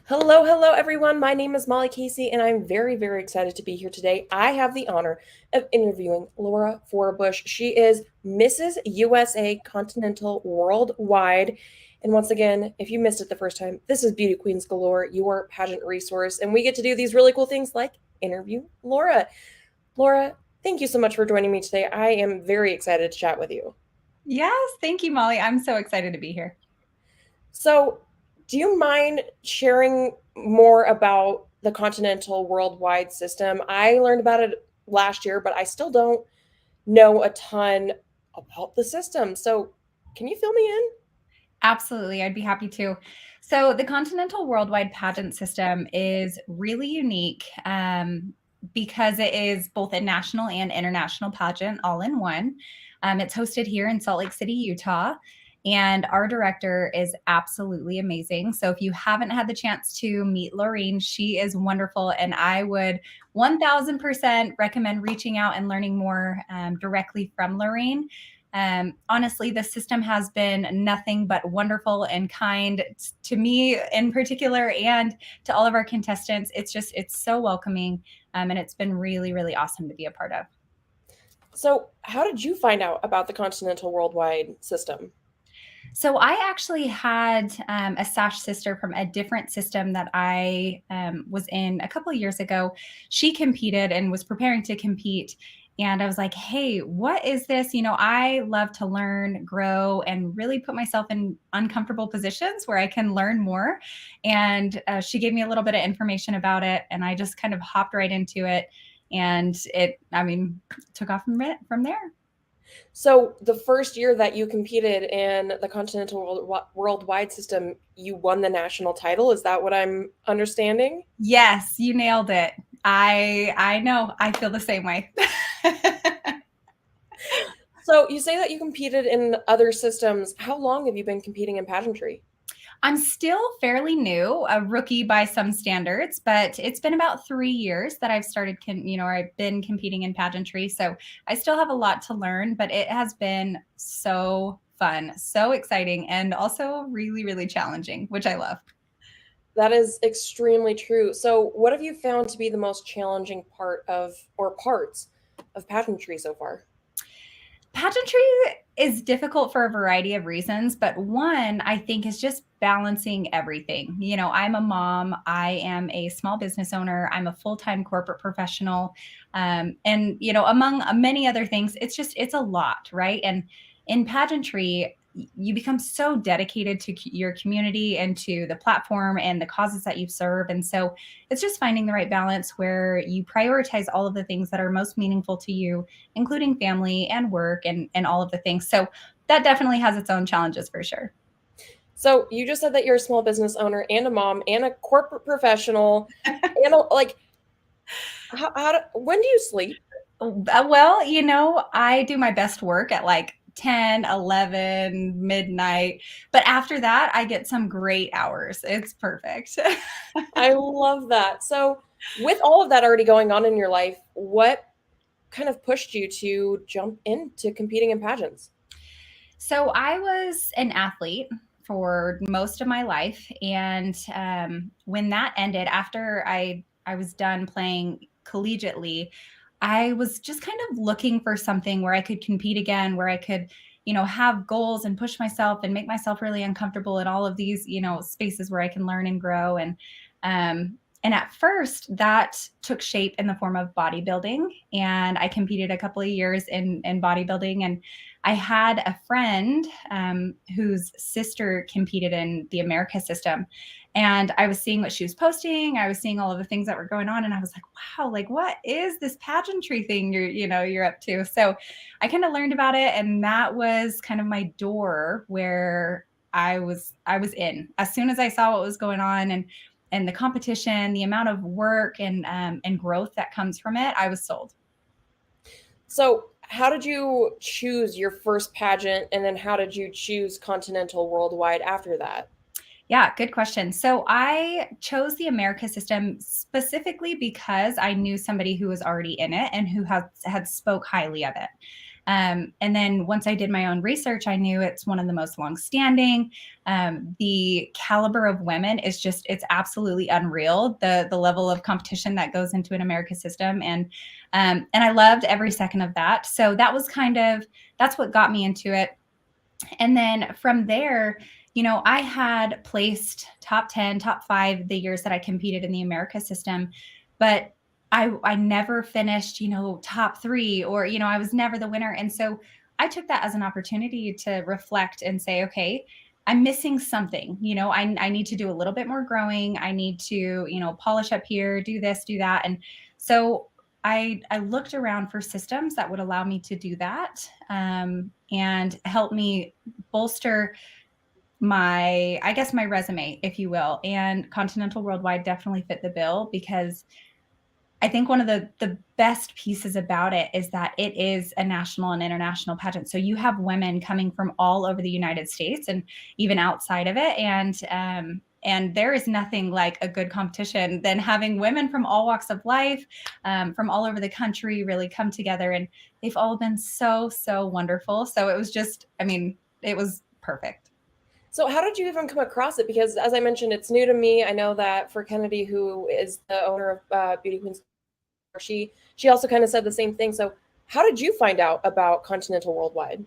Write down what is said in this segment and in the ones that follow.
Hello, hello, everyone. My name is Molly Casey, and I'm very, very excited to be here today. I have the honor of interviewing Lora Forbush. She is Mrs. USA Continental Worldwide. And once again, if you missed it the first time, this is Beauty Queens Galore, your pageant resource. And we get to do these really cool things like interview Lora. Lora, thank you so much for joining me today. I am very excited to chat with you. Yes, thank you, Molly. I'm so excited to be here. So, do you mind sharing more about the Continental Worldwide system? I learned about it last year, but I still don't know a ton about the system. So, can you fill me in? Absolutely, I'd be happy to. So, the Continental Worldwide Pageant System is really unique because it is both a national and international pageant all in one. It's hosted here in Salt Lake City, Utah. And our director is absolutely amazing. So, if you haven't had the chance to meet Lorraine, she is wonderful. And I would 1000% recommend reaching out and learning more directly from Lorraine. Honestly, the system has been nothing but wonderful and kind to me in particular and to all of our contestants. It's so welcoming, and it's been really, really awesome to be a part of. So, how did you find out about the Continental Worldwide system? So I actually had a Sash sister from a different system that I was in a couple of years ago. She competed and was preparing to compete. And I was like, hey, what is this? I love to learn, grow, and really put myself in uncomfortable positions where I can learn more. And she gave me a little bit of information about it. And I just kind of hopped right into it. And took off from there. So, the first year that you competed in the Continental Worldwide system, you won the national title. Is that what I'm understanding? Yes, you nailed it. I know. I feel the same way. So, you say that you competed in other systems. How long have you been competing in pageantry? I'm still fairly new, a rookie by some standards, but it's been about 3 years that I've started, I've been competing in pageantry. So I still have a lot to learn, but it has been so fun, so exciting, and also really, really challenging, which I love. That is extremely true. So, what have you found to be the most challenging part of, or parts of pageantry so far? Pageantry is difficult for a variety of reasons, but one I think is just balancing everything. I'm a mom, I am a small business owner, I'm a full time corporate professional. And, among many other things, it's a lot, right? And in pageantry, you become so dedicated to your community and to the platform and the causes that you serve. And so it's just finding the right balance where you prioritize all of the things that are most meaningful to you, including family and work and all of the things. So that definitely has its own challenges for sure. So, you just said that you're a small business owner and a mom and a corporate professional, and like, when do you sleep? Well, I do my best work at like 10, 11, midnight. But after that, I get some great hours. It's perfect. I love that. So, with all of that already going on in your life, what kind of pushed you to jump into competing in pageants? So I was an athlete for most of my life, and when that ended, after I was done playing collegiately, I was just kind of looking for something where I could compete again, where I could, have goals and push myself and make myself really uncomfortable in all of these, spaces where I can learn and grow. And at first, that took shape in the form of bodybuilding, and I competed a couple of years in bodybuilding. And I had a friend whose sister competed in the America system. And I was seeing what she was posting. I was seeing all of the things that were going on. And I was like, wow, like what is this pageantry thing you're up to? So I kind of learned about it. And that was kind of my door where I was in. As soon as I saw what was going on and the competition, the amount of work and growth that comes from it, I was sold. So, how did you choose your first pageant, and then how did you choose Continental Worldwide after that? Yeah, good question. So I chose the America system specifically because I knew somebody who was already in it and who had spoke highly of it. And then once I did my own research, I knew it's one of the most longstanding. The caliber of women is just, it's absolutely unreal. The level of competition that goes into an America system. And I loved every second of that. So that was kind of, that's what got me into it. And then from there, I had placed top 10, top 5 the years that I competed in the America system, but I never finished, top 3, or, I was never the winner. And so I took that as an opportunity to reflect and say, okay, I'm missing something. I need to do a little bit more growing. I need to, polish up here, do this, do that. And so I looked around for systems that would allow me to do that, and help me bolster I guess, my resume, if you will. And Continental Worldwide definitely fit the bill, because I think one of the best pieces about it is that it is a national and international pageant. So you have women coming from all over the United States and even outside of it. And there is nothing like a good competition than having women from all walks of life, from all over the country, really come together. And they've all been so, so wonderful. So it was just, I mean, it was perfect. So how did you even come across it? Because as I mentioned, it's new to me. I know that for Kennedy, who is the owner of Beauty Queens, she also kind of said the same thing. So how did you find out about Continental Worldwide?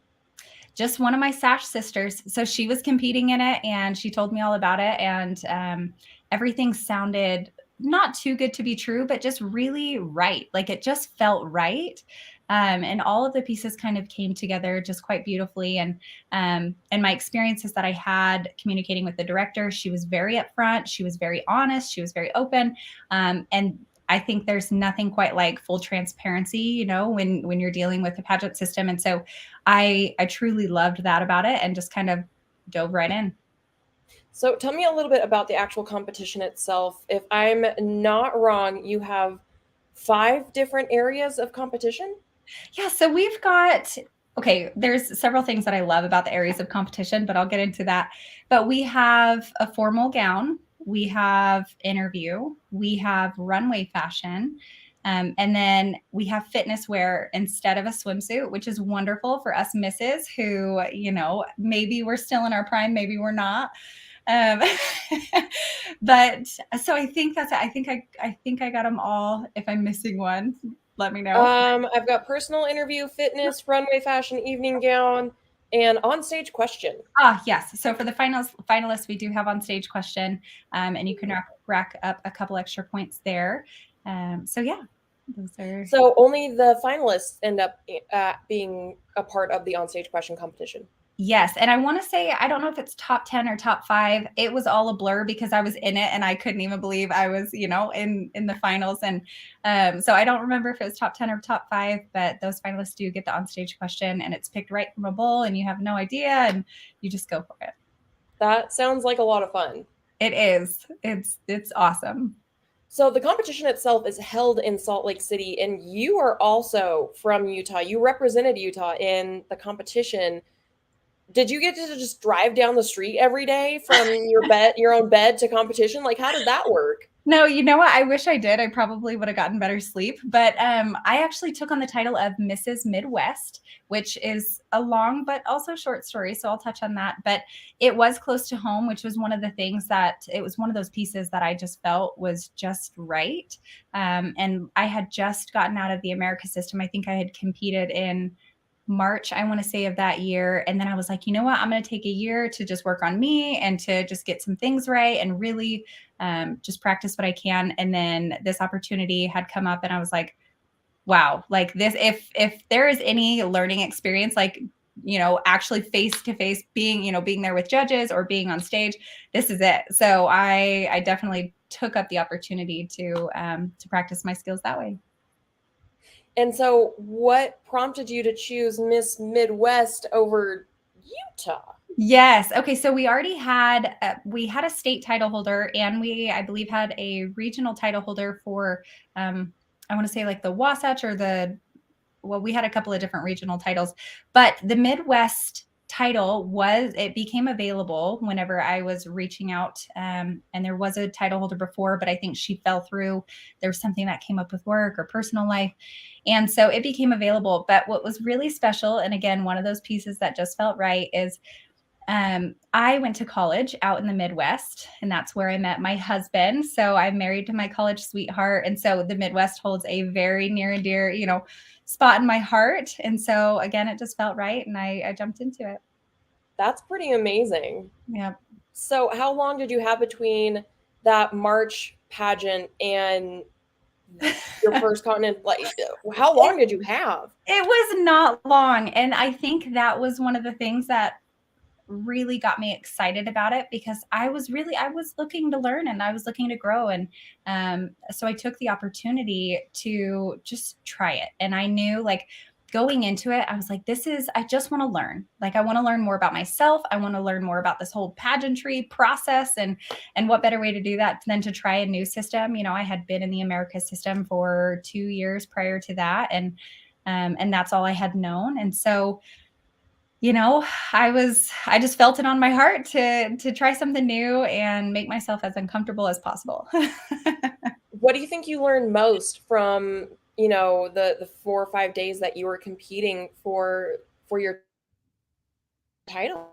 Just one of my Sash sisters. So she was competing in it and she told me all about it. And everything sounded not too good to be true, but just really right. Like it just felt right. And all of the pieces kind of came together just quite beautifully. And my experiences that I had communicating with the director, she was very upfront. She was very honest. She was very open. And I think there's nothing quite like full transparency, when you're dealing with the pageant system. And so I truly loved that about it and just kind of dove right in. So tell me a little bit about the actual competition itself. If I'm not wrong, you have 5 different areas of competition? Yeah, so we've got, okay, there's several things that I love about the areas of competition, but I'll get into that. But we have a formal gown, we have interview, we have runway fashion, and then we have fitness wear instead of a swimsuit, which is wonderful for us misses who, maybe we're still in our prime, maybe we're not. Um, but so I think that's it. I think I got them all. If I'm missing one, let me know. I've got personal interview, fitness, runway fashion, evening gown, and on-stage question. Ah, yes. So for the finalists, we do have on stage question, and you can rack up a couple extra points there. So yeah, those are. So only the finalists end up being a part of the on-stage question competition. Yes, and I want to say, I don't know if it's top 10 or top 5. It was all a blur because I was in it and I couldn't even believe I was, in the finals. And so I don't remember if it was top 10 or top 5, but those finalists do get the onstage question and it's picked right from a bowl and you have no idea and you just go for it. That sounds like a lot of fun. It is. It's awesome. So the competition itself is held in Salt Lake City, and you are also from Utah. You represented Utah in the competition. Did you get to just drive down the street every day from your own bed to competition? Like, how did that work? No, you know what? I wish I did. I probably would have gotten better sleep. But I actually took on the title of Mrs. Midwest, which is a long but also short story. So I'll touch on that. But it was close to home, which was one of the things that it was one of those pieces that I just felt was just right. And I had just gotten out of the America system. I think I had competed in March, I want to say, of that year. And then I was like, you know what? I'm going to take a year to just work on me and to just get some things right and really just practice what I can. And then this opportunity had come up and I was like, wow, like this, if there is any learning experience, like, actually face to face being there with judges or being on stage, this is it. So I definitely took up the opportunity to practice my skills that way. And so, what prompted you to choose Miss Midwest over Utah? Yes. Okay. So we already had a state title holder, and I believe, had a regional title holder for I want to say like the Wasatch or we had a couple of different regional titles, but the Midwest title it became available whenever I was reaching out. And there was a title holder before, but I think she fell through. There was something that came up with work or personal life. And so it became available. But what was really special, and again, one of those pieces that just felt right, is I went to college out in the Midwest, and that's where I met my husband. So I'm married to my college sweetheart. And so the Midwest holds a very near and dear, spot in my heart. And so again, it just felt right. And I jumped into it. That's pretty amazing. Yeah. So, how long did you have between that March pageant and your first continent? Like, how long did you have? It was not long. And I think that was one of the things that really got me excited about it, because I was looking to learn and I was looking to grow. And so I took the opportunity to just try it. And I knew, like, going into it, I was like, I just want to learn. Like, I want to learn more about myself. I want to learn more about this whole pageantry process, and what better way to do that than to try a new system. I had been in the Americas system for 2 years prior to that. And that's all I had known. And so, I just felt it on my heart to try something new and make myself as uncomfortable as possible. What do you think you learned most from, the 4 or 5 days that you were competing for your title?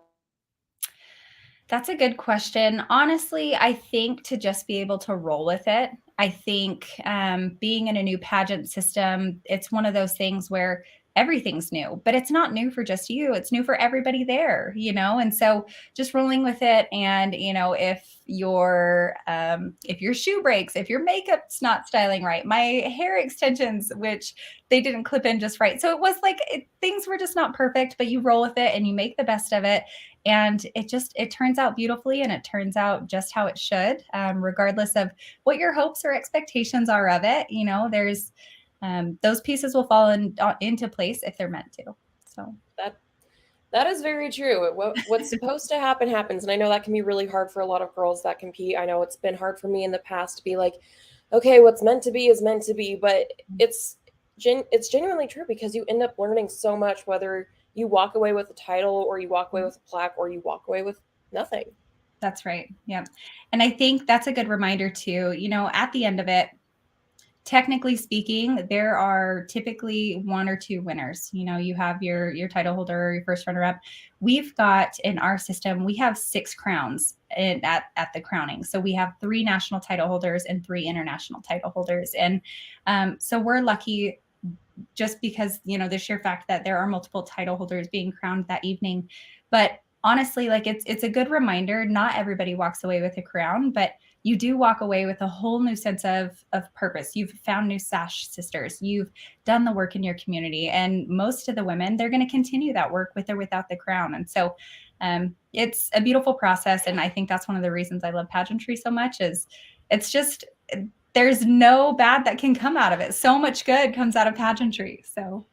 That's a good question. Honestly, I think to just be able to roll with it. I think being in a new pageant system, it's one of those things where everything's new, but it's not new for just you. It's new for everybody there. And so just rolling with it. And if your shoe breaks, if your makeup's not styling right, my hair extensions, which they didn't clip in just right, so it was like things were just not perfect, but you roll with it and you make the best of it. And it turns out beautifully, and it turns out just how it should, regardless of what your hopes or expectations are of it. There's those pieces will fall into place if they're meant to. So That is very true. What's supposed to happen happens, and I know that can be really hard for a lot of girls that compete. I know it's been hard for me in the past to be like, okay, what's meant to be is meant to be, but it's genuinely true, because you end up learning so much, whether you walk away with a title or you walk away with a plaque or you walk away with nothing. that's right. Yeah. And I think that's a good reminder too. At the end of it, technically speaking, there are typically one or two winners. You have your title holder, your first runner up. We've got, in our system, we have 6 crowns at the crowning. So we have 3 national title holders and 3 international title holders. And so we're lucky, just because, the sheer fact that there are multiple title holders being crowned that evening. But honestly, like, it's a good reminder. Not everybody walks away with a crown, but you do walk away with a whole new sense of purpose. You've found new sash sisters. You've done the work in your community. And most of the women, they're going to continue that work with or without the crown. And so it's a beautiful process. And I think that's one of the reasons I love pageantry so much, is it's just, there's no bad that can come out of it. So much good comes out of pageantry. So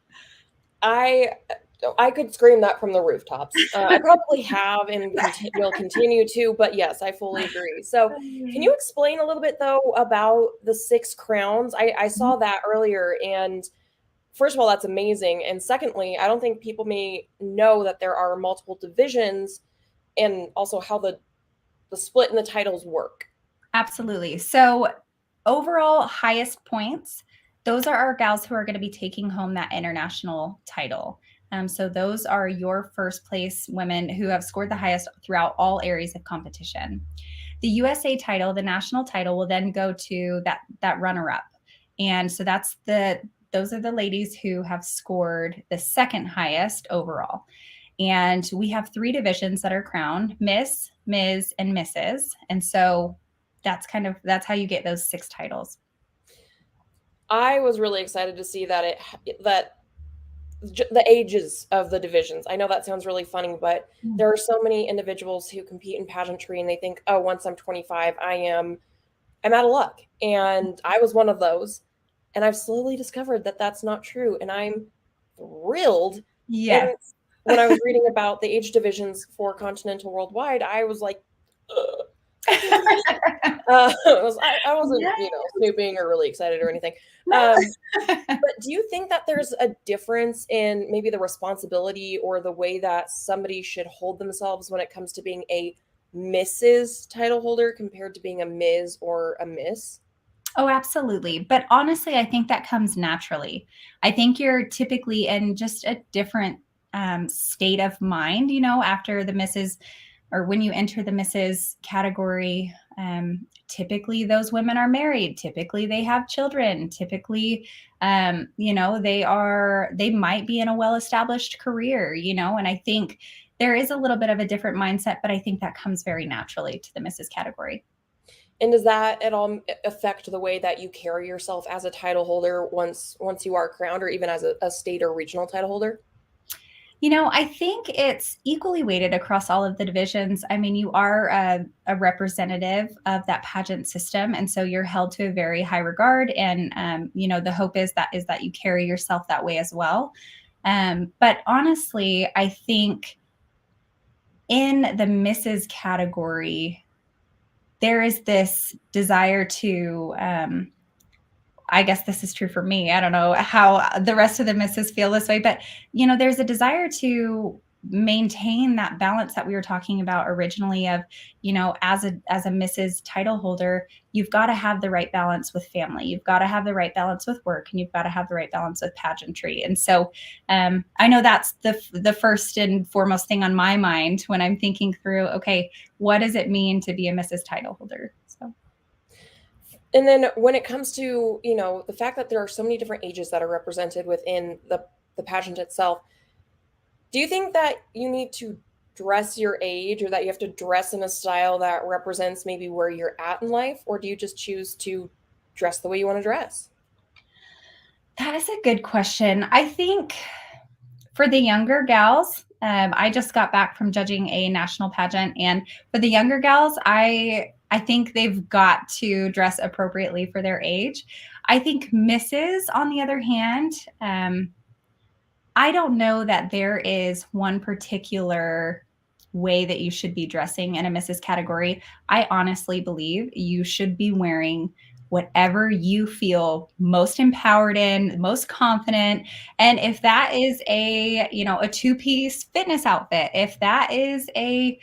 I could scream that from the rooftops. I probably have and will continue to, but yes, I fully agree. So, can you explain a little bit though about the 6 crowns? I saw that earlier, and first of all, that's amazing. And secondly, I don't think people may know that there are multiple divisions, and also how the split in the titles work. Absolutely. So overall highest points, those are our gals who are going to be taking home that international title. So those are your first place women who have scored the highest throughout all areas of competition. The USA title, the national title, will then go to that runner up. And so those are the ladies who have scored the second highest overall. And we have 3 divisions that are crowned: Miss, Ms., and Mrs. And so that's how you get those 6 titles. I was really excited to see that the ages of the divisions. I know that sounds really funny, but there are so many individuals who compete in pageantry and they think, "Oh, once I'm 25, I'm out of luck." And I was one of those, and I've slowly discovered that that's not true, and I'm thrilled. And Yes. when I was reading about the age divisions for Continental Worldwide, I was like, ugh. I wasn't, snooping or really excited or anything. Um, but do you think that there's a difference in maybe the responsibility or the way that somebody should hold themselves when it comes to being a Mrs. title holder compared to being a Ms. or a Miss? Oh, absolutely. But honestly, I think that comes naturally. I think you're typically in just a different state of mind, after the Mrs. or when you enter the Mrs. category. Typically, those women are married. Typically, they have children. Typically, they might be in a well-established career, and I think there is a little bit of a different mindset, but I think that comes very naturally to the Mrs. category. And does that at all affect the way that you carry yourself as a title holder once you are crowned, or even as a state or regional title holder? I think it's equally weighted across all of the divisions. I mean, you are a representative of that pageant system, and so you're held to a very high regard. And the hope is that you carry yourself that way as well. But honestly, I think in the Mrs. category, there is this desire to I guess this is true for me. I don't know how the rest of the misses feel this way, but there's a desire to maintain that balance that we were talking about originally of, as a Mrs. title holder, you've got to have the right balance with family. You've got to have the right balance with work, and you've got to have the right balance with pageantry. And so I know that's the first and foremost thing on my mind when I'm thinking through, okay, what does it mean to be a Mrs. title holder? So. And then when it comes to, the fact that there are so many different ages that are represented within the pageant itself, do you think that you need to dress your age, or that you have to dress in a style that represents maybe where you're at in life, or do you just choose to dress the way you want to dress? That is a good question. I think for the younger gals, I just got back from judging a national pageant, and for the younger gals, I think they've got to dress appropriately for their age. I think misses, on the other hand, I don't know that there is one particular way that you should be dressing in a Mrs. category. I honestly believe you should be wearing whatever you feel most empowered in, most confident. And if that is a two-piece fitness outfit, if that is a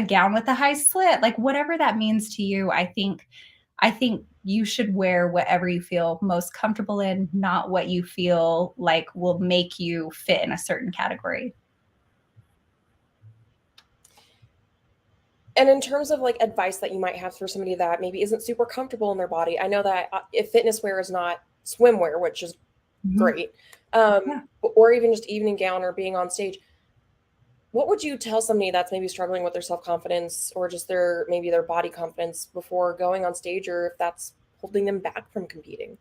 gown with a high slit, like whatever that means to you, I think you should wear whatever you feel most comfortable in, not what you feel like will make you fit in a certain category. And in terms of like advice that you might have for somebody that maybe isn't super comfortable in their body, I know that if fitness wear is not swimwear, which is Mhm. great, Yeah. or even just evening gown or being on stage, what would you tell somebody that's maybe struggling with their self-confidence or just their body confidence before going on stage, or if that's holding them back from competing?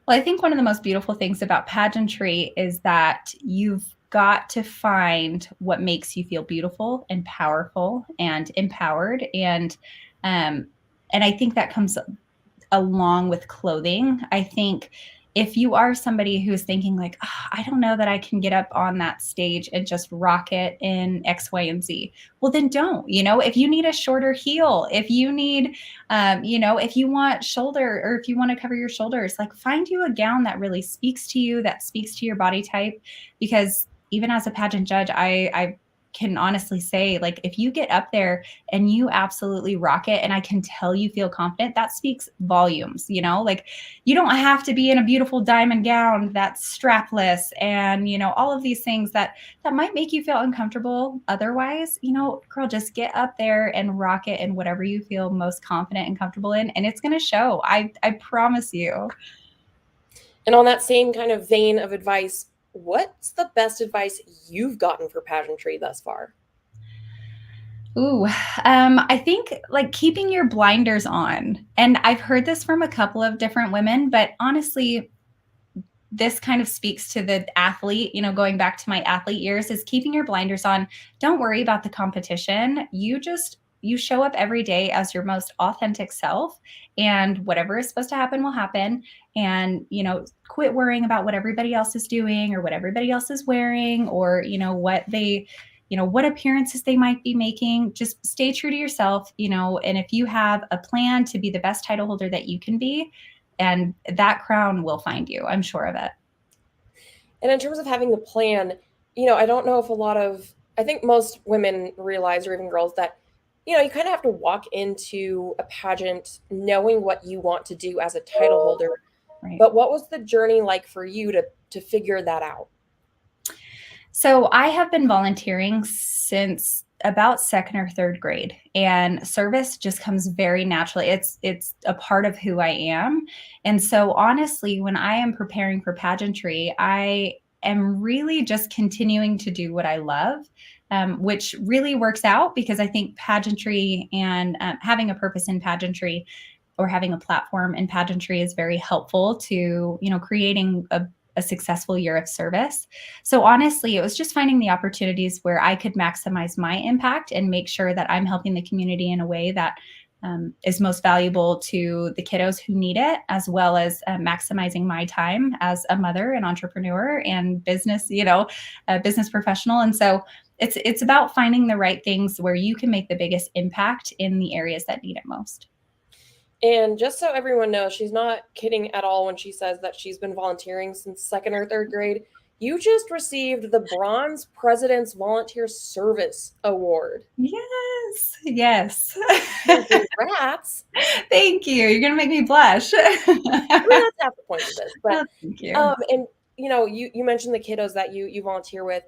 Well, I think one of the most beautiful things about pageantry is that you've got to find what makes you feel beautiful and powerful and empowered. Um, and I think that comes along with clothing. I think if you are somebody who's thinking like, I don't know that I can get up on that stage and just rock it in X, Y, and Z, well, then don't. If you need a shorter heel, if you need, if you want shoulder or if you want to cover your shoulders, like find you a gown that really speaks to you, that speaks to your body type. Because even as a pageant judge, I can honestly say, like, if you get up there and you absolutely rock it and I can tell you feel confident, that speaks volumes. Like, you don't have to be in a beautiful diamond gown that's strapless and all of these things that might make you feel uncomfortable otherwise. Girl, just get up there and rock it in whatever you feel most confident and comfortable in, and it's going to show. I promise you. And on that same kind of vein of advice, what's the best advice you've gotten for pageantry thus far? Ooh, I think like keeping your blinders on. And I've heard this from a couple of different women, but honestly, this kind of speaks to the athlete, going back to my athlete years, is keeping your blinders on. Don't worry about the competition. You show up every day as your most authentic self, and whatever is supposed to happen will happen. And, quit worrying about what everybody else is doing or what everybody else is wearing, or, what they what appearances they might be making. Just stay true to yourself, and if you have a plan to be the best title holder that you can be, and that crown will find you, I'm sure of it. And in terms of having a plan, I don't know if I think most women realize, or even girls, that, you kind of have to walk into a pageant knowing what you want to do as a title holder. Right. But what was the journey like for you to figure that out? So I have been volunteering since about second or third grade, and service just comes very naturally. It's a part of who I am. And so honestly, when I am preparing for pageantry, I am really just continuing to do what I love, which really works out because I think pageantry and having a purpose in pageantry or having a platform in pageantry is very helpful to creating a successful year of service. So honestly, it was just finding the opportunities where I could maximize my impact and make sure that I'm helping the community in a way that is most valuable to the kiddos who need it, as well as maximizing my time as a mother and entrepreneur and business, business professional. And so it's about finding the right things where you can make the biggest impact in the areas that need it most. And just so everyone knows, she's not kidding at all when she says that she's been volunteering since second or third grade. You just received the Bronze President's Volunteer Service Award. Yes, yes. Congrats. Thank you. You're gonna make me blush. I mean, that's half the point of this. But Oh, thank you. and you mentioned the kiddos that you volunteer with.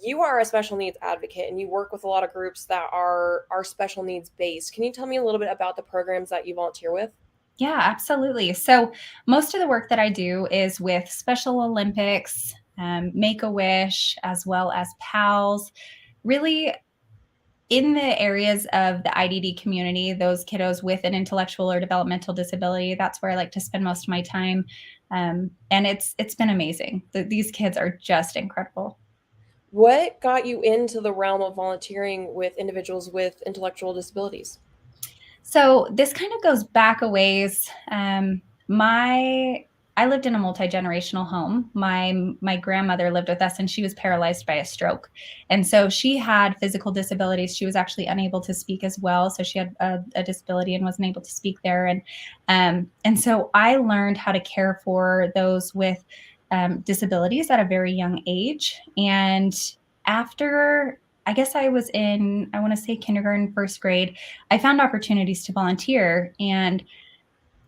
You are a special needs advocate and you work with a lot of groups that are special needs based. Can you tell me a little bit about the programs that you volunteer with? Yeah, absolutely. So most of the work that I do is with Special Olympics, Make-A-Wish, as well as PALS, really in the areas of the IDD community, those kiddos with an intellectual or developmental disability. That's where I like to spend most of my time. And it's been amazing. These kids are just incredible. What got you into the realm of volunteering with individuals with intellectual disabilities? So this kind of goes back a ways. My I lived in a multi-generational home. My grandmother lived with us and she was paralyzed by a stroke. And so she had physical disabilities. She was actually unable to speak as well. So she had a disability and wasn't able to speak there. And so I learned how to care for those with disabilities at a very young age. And after I guess I was in, I want to say kindergarten, first grade, I found opportunities to volunteer. And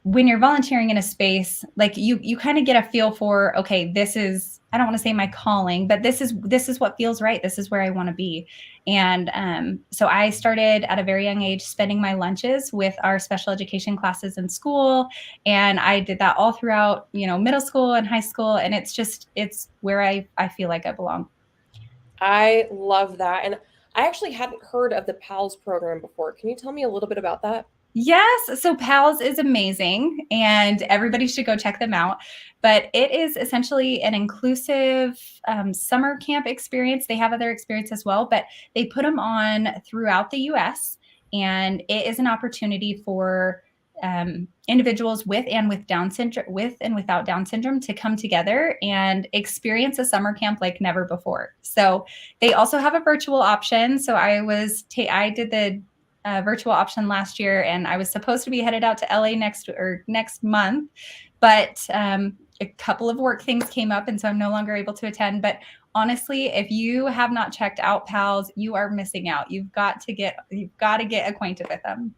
when you're volunteering in a space, like you kind of get a feel for, okay, this is, I don't want to say my calling, but this is what feels right. This is where I want to be. And so I started at a very young age spending my lunches with our special education classes in school. And I did that all throughout, middle school and high school. And it's where I feel like I belong. I love that. And I actually hadn't heard of the PALS program before. Can you tell me a little bit about that? Yes. So PALS is amazing and everybody should go check them out. But it is essentially an inclusive summer camp experience. They have other experience as well, but they put them on throughout the US. And it is an opportunity for individuals with and with Down syndrome, with and without Down syndrome, to come together and experience a summer camp like never before. So they also have a virtual option. So I did the virtual option last year, and I was supposed to be headed out to LA next month, but a couple of work things came up, and so I'm no longer able to attend. But honestly, if you have not checked out PALS, you are missing out. You've got to get acquainted with them.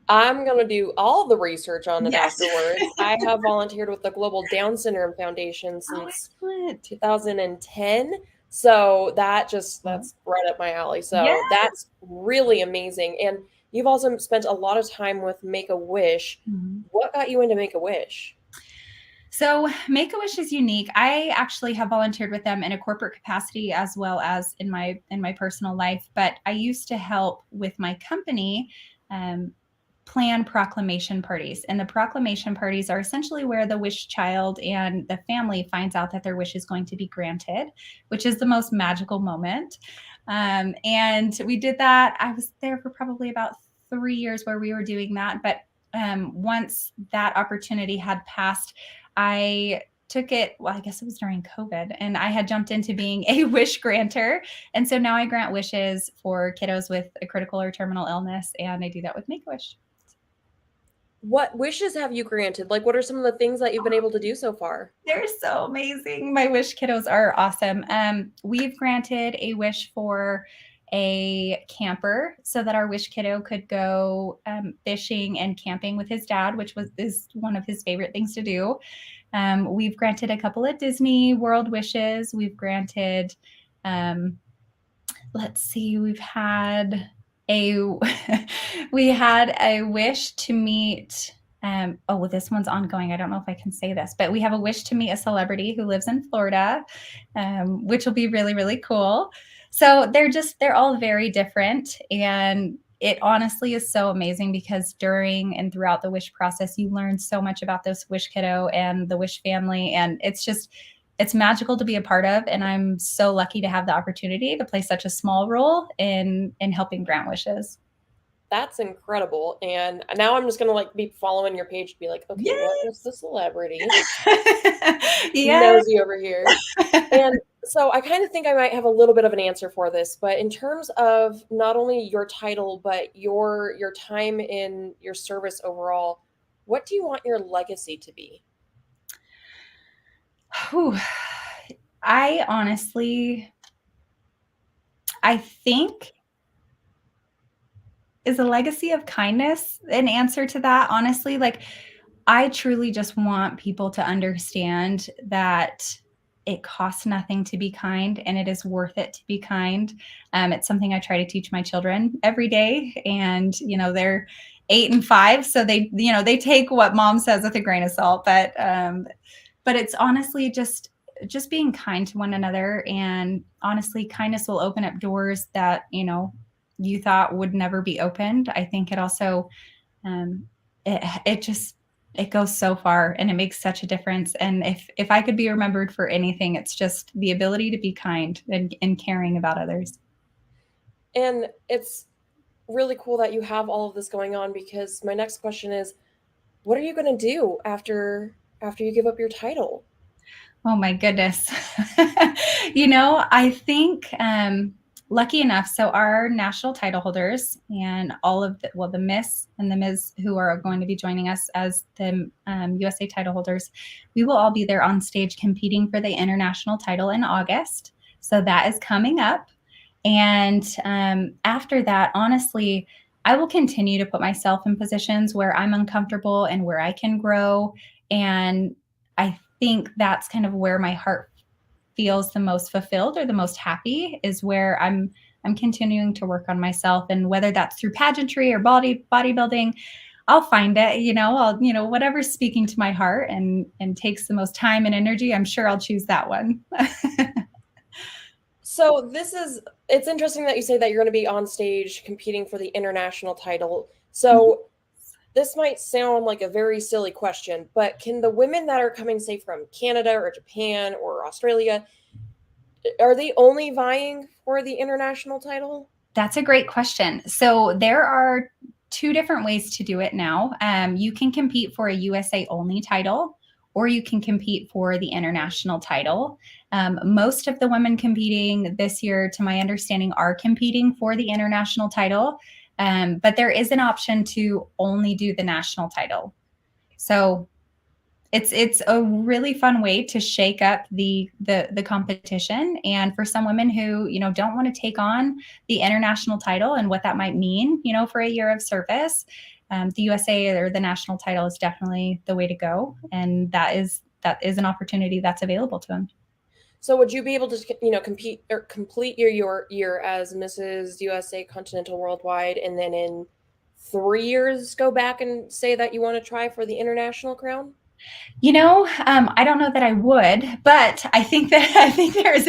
I'm going to do all the research on it Yes. afterwards. I have volunteered with the Global Down Syndrome Foundation Oh, since excellent. 2010. So that's right up my alley. So Yes. that's really amazing. And you've also spent a lot of time with Make-A-Wish. Mhm. What got you into Make-A-Wish? So Make-A-Wish is unique. I actually have volunteered with them in a corporate capacity as well as in my personal life. But I used to help with my company um, plan proclamation parties. And the proclamation parties are essentially where the wish child and the family finds out that their wish is going to be granted, which is the most magical moment. And we did that. I was there for probably about 3 years where we were doing that. But once that opportunity had passed, I took it, well, I guess it was during COVID, and I had jumped into being a wish granter. And so now I grant wishes for kiddos with a critical or terminal illness, and I do that with Make-A-Wish. What wishes have you granted? Like, what are some of the things that you've been able to do so far? They're so amazing. My wish kiddos are awesome. We've granted a wish for a camper so that our wish kiddo could go fishing and camping with his dad, which is one of his favorite things to do. We've granted a couple of Disney World wishes. We've granted, let's see, a we had a wish to meet. Oh, this one's ongoing. I don't know if I can say this, but we have a wish to meet a celebrity who lives in Florida, which will be really, really cool. So they're all very different. And it honestly is so amazing because during and throughout the wish process, you learn so much about this wish kiddo and the wish family. And it's magical to be a part of. And I'm so lucky to have the opportunity to play such a small role in helping grant wishes. That's incredible. And now I'm just gonna like be following your page to be like, okay, what was Yes. the celebrity? Yes. Nosy over here. And so I kind of think I might have a little bit of an answer for this, but in terms of not only your title, but your time in your service overall, what do you want your legacy to be? Whew. I honestly, I think is a legacy of kindness an answer to that? Honestly, like I truly just want people to understand that it costs nothing to be kind and it is worth it to be kind. It's something I try to teach my children every day. And, they're 8 and 5. So they take what mom says with a grain of salt. But it's honestly just being kind to one another. And honestly, kindness will open up doors that, you thought would never be opened. I think it also, um, it goes so far and it makes such a difference. And if I could be remembered for anything, it's just the ability to be kind and caring about others. And it's really cool that you have all of this going on because my next question is, what are you going to do after you give up your title? Oh my goodness. I think lucky enough, so our national title holders and all of the Miss and the Ms. who are going to be joining us as the USA title holders, we will all be there on stage competing for the international title in August. So that is coming up. And after that, honestly, I will continue to put myself in positions where I'm uncomfortable and where I can grow. And I think that's kind of where my heart feels the most fulfilled or the most happy is where I'm continuing to work on myself. And whether that's through pageantry or bodybuilding, I'll find it, whatever's speaking to my heart and takes the most time and energy, I'm sure I'll choose that one. So it's interesting that you say that you're going to be on stage competing for the international title. So this might sound like a very silly question, but can the women that are coming, say, from Canada or Japan or Australia, are they only vying for the international title? That's a great question. So there are two different ways to do it now. You can compete for a USA only title, or you can compete for the international title. Most of the women competing this year, to my understanding, are competing for the international title. But there is an option to only do the national title. So it's a really fun way to shake up the competition. And for some women who, don't want to take on the international title and what that might mean, for a year of service, the USA or the national title is definitely the way to go. And that is an opportunity that's available to them. So would you be able to, compete or complete your year as Mrs. USA Continental Worldwide and then in 3 years go back and say that you want to try for the international crown? I don't know that I would, but I think there is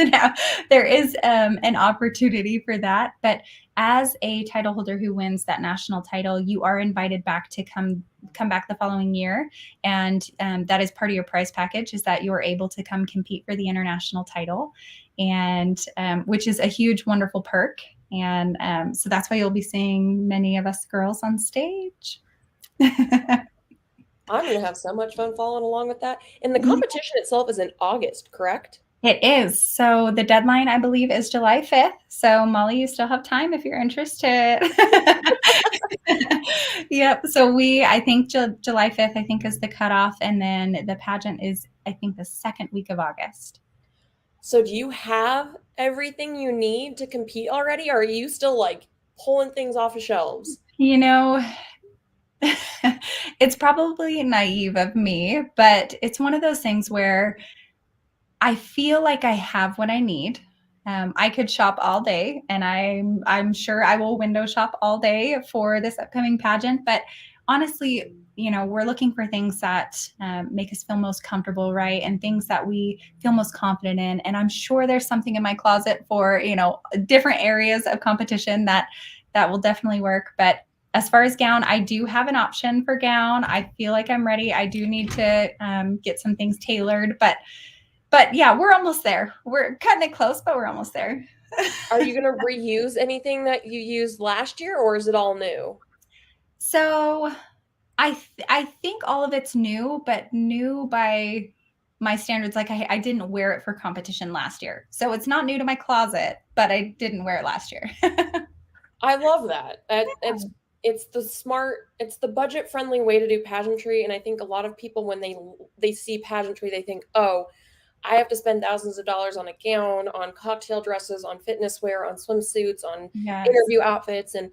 an opportunity for that. But as a title holder who wins that national title, you are invited back to come back the following year, and that is part of your prize package. Is that you are able to come compete for the international title, and which is a huge, wonderful perk. And so that's why you'll be seeing many of us girls on stage. I'm going to have so much fun following along with that. And the competition itself is in August, correct? It is. So the deadline, I believe, is July 5th. So Molly, you still have time if you're interested. Yep. So I think July 5th, I think is the cutoff. And then the pageant is, I think, the second week of August. So do you have everything you need to compete already? Or are you still like pulling things off of shelves? You know, it's probably naive of me, but it's one of those things where I feel like I have what I need. I could shop all day, and I'm sure I will window shop all day for this upcoming pageant. But honestly, we're looking for things that make us feel most comfortable, right? And things that we feel most confident in. And I'm sure there's something in my closet for different areas of competition that will definitely work. But as far as gown, I do have an option for gown. I feel like I'm ready. I do need to get some things tailored, but yeah, we're almost there. We're cutting it close, but we're almost there. Are you going to reuse anything that you used last year, or is it all new? So I think all of it's new, but new by my standards. Like I didn't wear it for competition last year, so it's not new to my closet, but I didn't wear it last year. I love that. It's the smart, it's the budget-friendly way to do pageantry, and I think a lot of people when they see pageantry, they think, "Oh, I have to spend thousands of dollars on a gown, on cocktail dresses, on fitness wear, on swimsuits, on Yes. interview outfits." And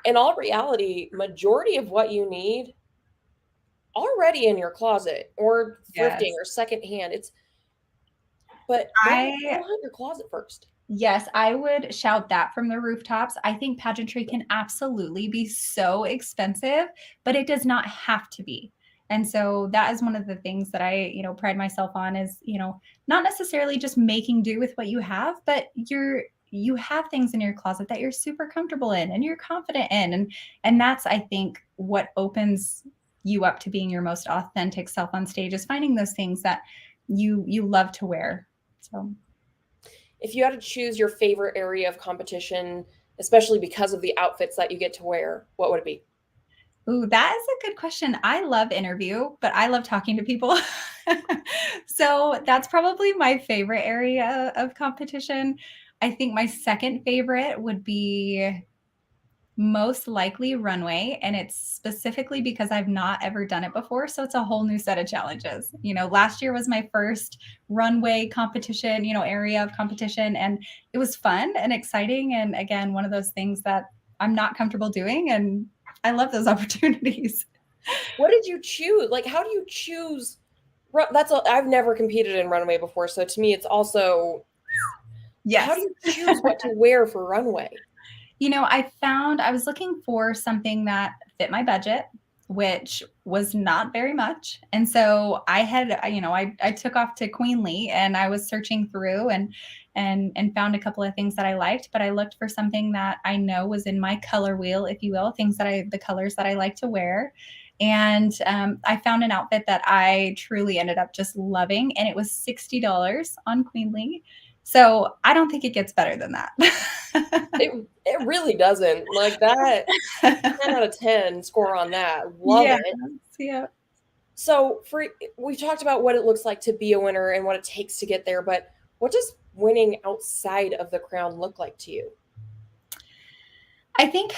in all reality, majority of what you need already in your closet or thrifting Yes. or secondhand. It's but go I hunt your closet first. Yes, I would shout that from the rooftops. I think pageantry can absolutely be so expensive, but it does not have to be. And so that is one of the things that I pride myself on is not necessarily just making do with what you have, but you have things in your closet that you're super comfortable in and you're confident in. And that's I think what opens you up to being your most authentic self on stage is finding those things that you love to wear. So If you had to choose your favorite area of competition, especially because of the outfits that you get to wear, what would it be? Ooh, that is a good question. I love interview, but I love talking to people. So that's probably my favorite area of competition. I think my second favorite would be most likely runway, and it's specifically because I've not ever done it before, so it's a whole new set of challenges. Last year was my first runway competition area of competition, and it was fun and exciting, and again, one of those things that I'm not comfortable doing, and I love those opportunities. What did you choose? Like, how do you choose? I've never competed in runway before, so to me, it's also how do Yes. you choose what to wear for runway? I was looking for something that fit my budget, which was not very much. And so I took off to Queenly and I was searching through and found a couple of things that I liked, but I looked for something that I know was in my color wheel, if you will, the colors that I like to wear. And I found an outfit that I truly ended up just loving, and it was $60 on Queenly. So I don't think it gets better than that. It really doesn't. Like that 10 out of 10 score on that. Love Yeah, it. yeah. So for we've talked about what it looks like to be a winner and what it takes to get there, but what does winning outside of the crown look like to you? I think,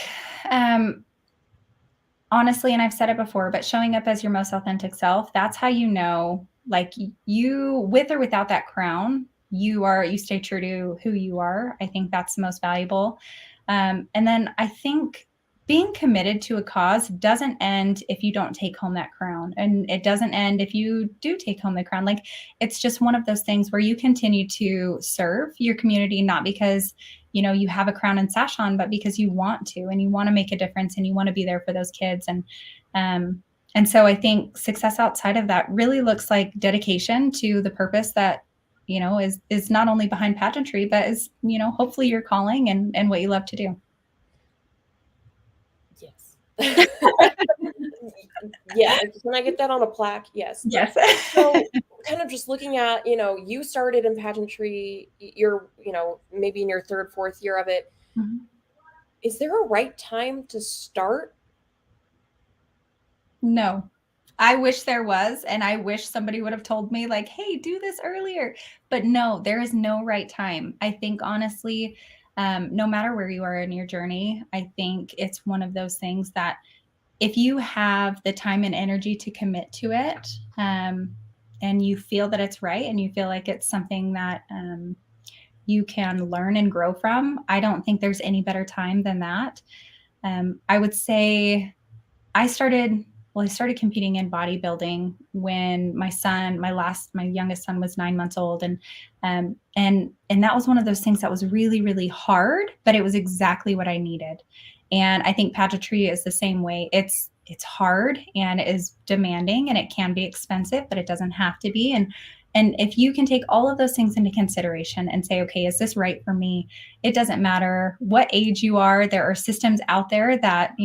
honestly, and I've said it before, but showing up as your most authentic self, that's how like you, with or without that crown, you stay true to who you are. I think that's the most valuable. And then I think being committed to a cause doesn't end if you don't take home that crown. And it doesn't end if you do take home the crown. Like it's just one of those things where you continue to serve your community, not because you have a crown and sash on, but because you want to and you want to make a difference and you want to be there for those kids. Um, and so I think success outside of that really looks like dedication to the purpose that is not only behind pageantry, but is hopefully your calling and what you love to do. Yes. Yeah, can I get that on a plaque? Yes. Yes. So kind of just looking at, you started in pageantry, you're, maybe in your third, fourth year of it. Mhm. Is there a right time to start? No. I wish there was, and I wish somebody would have told me like, "Hey, do this earlier." But no, there is no right time. I think honestly, no matter where you are in your journey, I think it's one of those things that if you have the time and energy to commit to it, and you feel that it's right, and you feel like it's something that you can learn and grow from, I don't think there's any better time than that. I would say I started I started competing in bodybuilding when my youngest son was 9 months old, and that was one of those things that was really really hard, but it was exactly what I needed. And I think pageantry is the same way. It's hard and it is demanding and it can be expensive, but it doesn't have to be. And if you can take all of those things into consideration and say, okay, is this right for me? It doesn't matter what age you are. There are systems out there that,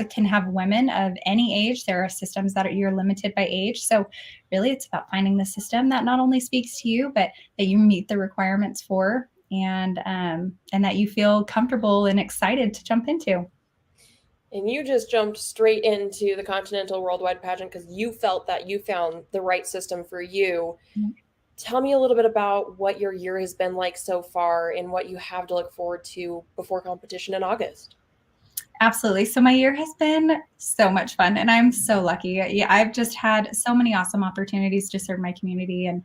can have women of any age. There are systems that you're limited by age. So really it's about finding the system that not only speaks to you, but that you meet the requirements for, and that you feel comfortable and excited to jump into. And you just jumped straight into the Continental Worldwide pageant because you felt that you found the right system for you. Tell me a little bit about what your year has been like so far and what you have to look forward to before competition in August. Absolutely. So my year has been so much fun and I'm so lucky. Yeah, I've just had so many awesome opportunities to serve my community. And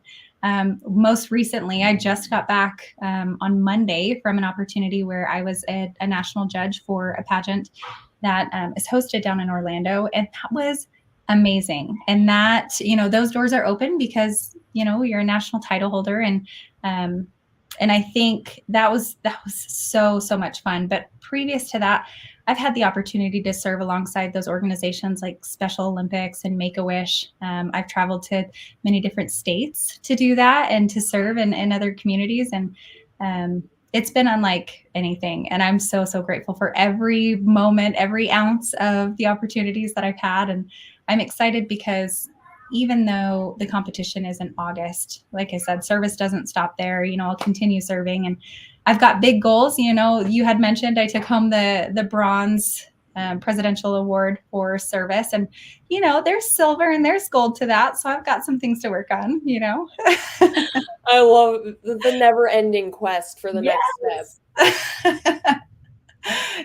most recently, I just got back on Monday from an opportunity where I was a national judge for a pageant that is hosted down in Orlando. And that was amazing. And that, those doors are open because, you're a national title holder. And I think that was so much fun. But previous to that, I've had the opportunity to serve alongside those organizations like Special Olympics and Make a Wish. I've traveled to many different states to do that and to serve in other communities. And it's been unlike anything. And I'm so grateful for every moment, every ounce of the opportunities that I've had. And I'm excited because even though the competition is in August, like I said, service doesn't stop there. I'll continue serving, and I've got big goals. You had mentioned I took home the bronze presidential award for service, and there's silver and there's gold to that. So I've got some things to work on. I love the never-ending quest for the next step.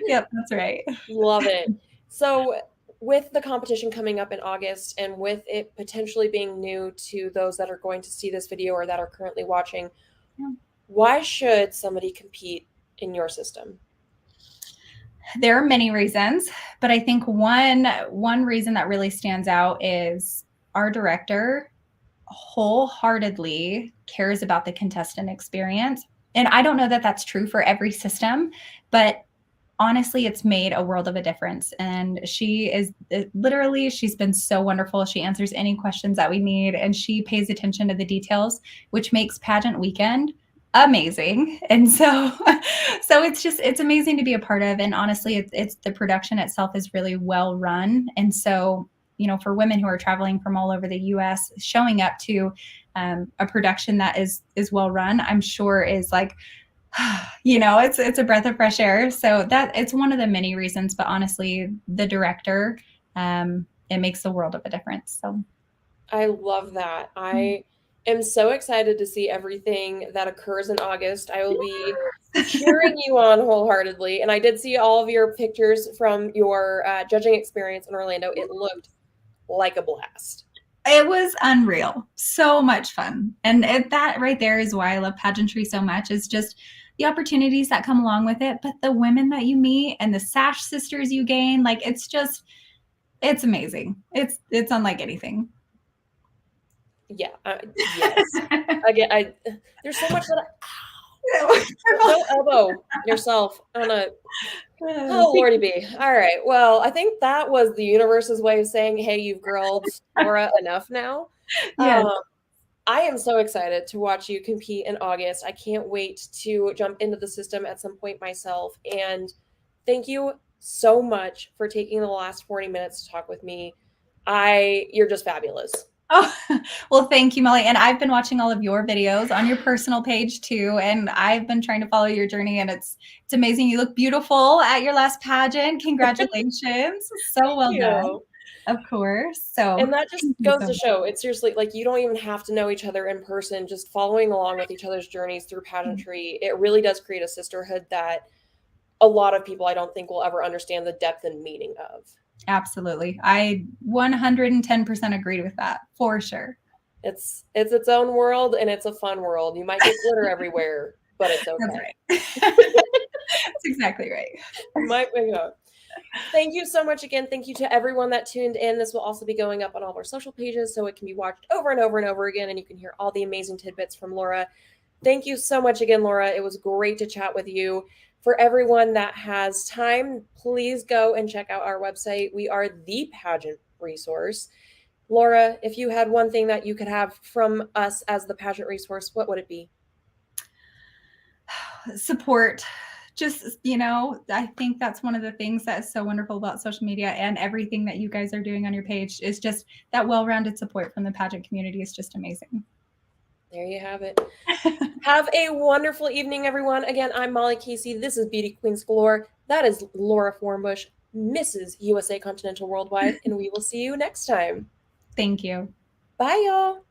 Yep, that's right. Love it. So, with the competition coming up in August and with it potentially being new to those that are going to see this video or that are currently watching, Yeah. why should somebody compete in your system? There are many reasons, but I think one reason that really stands out is our director wholeheartedly cares about the contestant experience. And I don't know that that's true for every system, but honestly, it's made a world of a difference. And she is literally, she's been so wonderful. She answers any questions that we need and she pays attention to the details, which makes pageant weekend amazing. And so, so it's amazing to be a part of. And honestly, it's the production itself is really well run. And so, for women who are traveling from all over the US, showing up to a production that is well run, I'm sure is like, it's a breath of fresh air. So that it's one of the many reasons, but honestly, the director, it makes a world of a difference. So I love that. I am so excited to see everything that occurs in August. I will be cheering you on wholeheartedly. And I did see all of your pictures from your judging experience in Orlando. It looked like a blast. it was unreal. So much fun. And that right there is why I love pageantry so much, is just the opportunities that come along with it, but the women that you meet and the sash sisters you gain, like it's amazing. It's unlike anything. Yeah. Yes. Again, there's so much that don't elbow yourself on a. Oh, Lordy B. All right. Well, I think that was the universe's way of saying, hey, you've grilled Laura enough now. Yes. I am so excited to watch you compete in August. I can't wait to jump into the system at some point myself. And thank you so much for taking the last 40 minutes to talk with me. You're just fabulous. Oh, well, thank you, Molly. And I've been watching all of your videos on your personal page too. And I've been trying to follow your journey, and it's amazing. You look beautiful at your last pageant. Congratulations. So well done. Of course. So And that just thank you goes so to much. show it's seriously like you don't even have to know each other in person, just following along with each other's journeys through pageantry. It really does create a sisterhood that a lot of people I don't think will ever understand the depth and meaning of. Absolutely. I 110% agree with that for sure. It's its own world and it's a fun world. You might get glitter everywhere, but it's That's okay. right. That's exactly right. You might make up. Thank you so much again. Thank you to everyone that tuned in. This will also be going up on all of our social pages so it can be watched over and over and over again and you can hear all the amazing tidbits from Lora. Thank you so much again, Lora. It was great to chat with you. For everyone that has time, please go and check out our website. We are the pageant resource. Lora, if you had one thing that you could have from us as the pageant resource, what would it be? Support. Just, I think that's one of the things that is so wonderful about social media and everything that you guys are doing on your page is just that well-rounded support from the pageant community is just amazing. There you have it. Have a wonderful evening, everyone. Again, I'm Molly Casey. This is Beauty Queens Galore. That is Lora Forbush, Mrs. USA Continental Worldwide, and we will see you next time. Thank you. Bye, y'all.